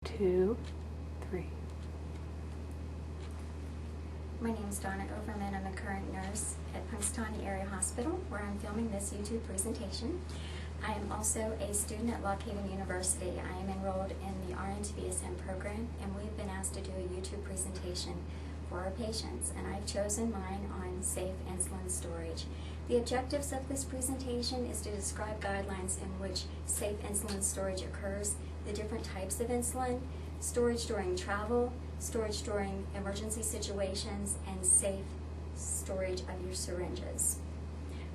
2, 3. My name is Donna Overman. I'm a current nurse at Punxsutawney Area Hospital, where I'm filming this YouTube presentation. I am also a student at Lock Haven University. I am enrolled in the RN to BSN program, and we've been asked to do a YouTube presentation for our patients, and I've chosen mine on safe insulin storage. The objectives of this presentation is to describe guidelines in which safe insulin storage occurs, the different types of insulin, storage during travel, storage during emergency situations, and safe storage of your syringes.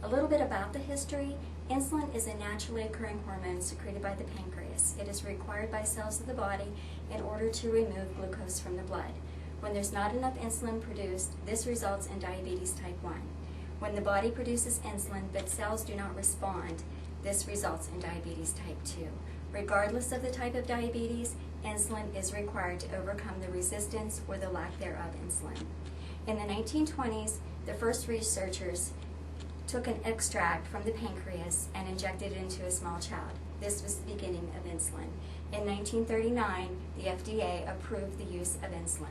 A little bit about the history. Insulin is a naturally occurring hormone secreted by the pancreas. It is required by cells of the body in order to remove glucose from the blood. When there's not enough insulin produced, this results in diabetes type 1. When the body produces insulin but cells do not respond, this results in diabetes type 2. Regardless of the type of diabetes, insulin is required to overcome the resistance or the lack thereof insulin. In the 1920s, the first researchers took an extract from the pancreas and injected it into a small child. This was the beginning of insulin. In 1939, the FDA approved the use of insulin.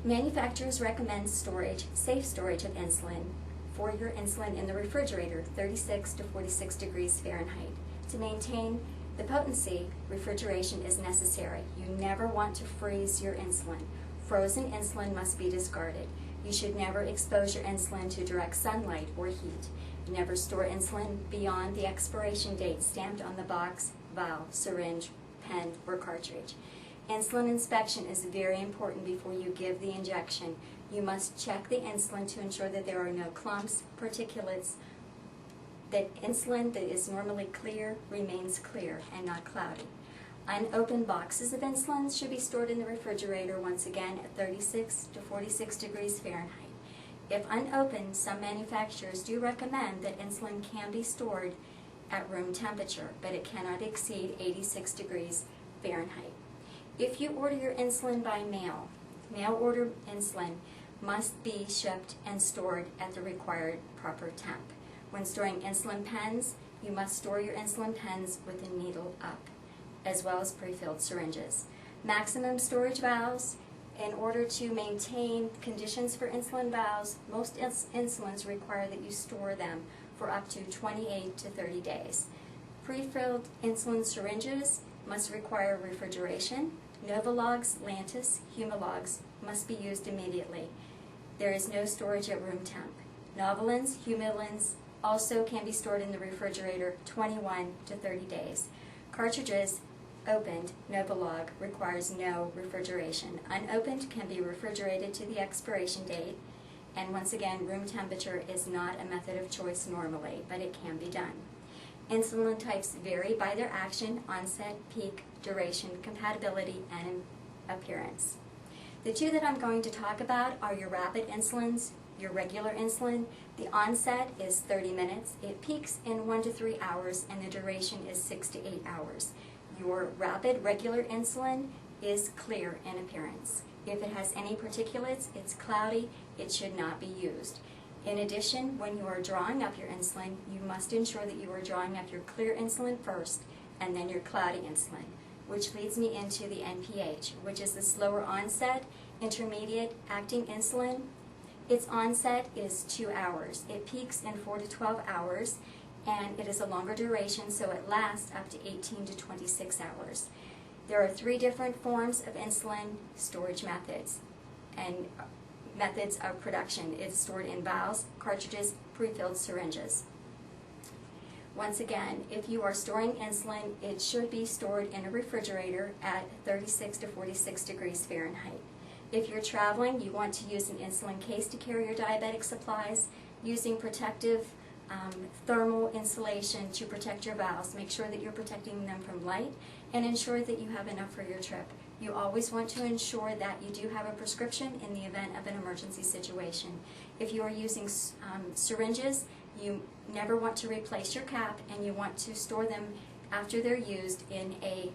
Manufacturers recommend storage, safe storage of insulin for your insulin in the refrigerator, 36 to 46 degrees Fahrenheit. To maintain the potency, refrigeration is necessary. You never want to freeze your insulin. Frozen insulin must be discarded. You should never expose your insulin to direct sunlight or heat. Never store insulin beyond the expiration date stamped on the box, vial, syringe, pen, or cartridge. Insulin inspection is very important before you give the injection. You must check the insulin to ensure that there are no clumps, particulates, that insulin that is normally clear remains clear and not cloudy. Unopened boxes of insulin should be stored in the refrigerator, once again at 36 to 46 degrees Fahrenheit. If unopened, some manufacturers do recommend that insulin can be stored at room temperature, but it cannot exceed 86 degrees Fahrenheit. If you order your insulin by mail, mail-order insulin must be shipped and stored at the required proper temp. When storing insulin pens, you must store your insulin pens with the needle up, as well as pre-filled syringes. Maximum storage vials. In order to maintain conditions for insulin vials, most insulins require that you store them for up to 28 to 30 days. Pre-filled insulin syringes must require refrigeration. Novalogs, Lantus, Humalogs must be used immediately. There is no storage at room temp. Novolins, Humulins also can be stored in the refrigerator 21 to 30 days. Cartridges, opened, Novolog, requires no refrigeration. Unopened can be refrigerated to the expiration date, and once again, room temperature is not a method of choice normally, but it can be done. Insulin types vary by their action, onset, peak, duration, compatibility, and appearance. The two that I'm going to talk about are your rapid insulins, your regular insulin. The onset is 30 minutes. It peaks in 1 to 3 hours, and the duration is 6 to 8 hours. Your rapid regular insulin is clear in appearance. If it has any particulates, it's cloudy, it should not be used. In addition, when you are drawing up your insulin, you must ensure that you are drawing up your clear insulin first and then your cloudy insulin, which leads me into the NPH, which is the slower onset, intermediate acting insulin. Its onset is 2 hours. It peaks in 4 to 12 hours, and it is a longer duration, so it lasts up to 18 to 26 hours. There are 3 different forms of insulin storage methods and methods of production. It's stored in vials, cartridges, pre-filled syringes. Once again, if you are storing insulin, it should be stored in a refrigerator at 36 to 46 degrees Fahrenheit. If you're traveling, you want to use an insulin case to carry your diabetic supplies, using protective thermal insulation to protect your vials. Make sure that you're protecting them from light and ensure that you have enough for your trip. You always want to ensure that you do have a prescription in the event of an emergency situation. If you are using syringes, you never want to replace your cap, and you want to store them after they're used in a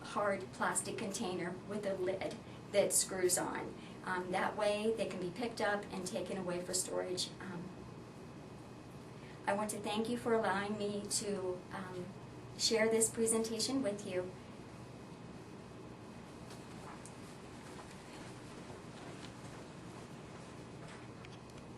hard plastic container with a lid that screws on. That way they can be picked up and taken away for storage. I want to thank you for allowing me to share this presentation with you.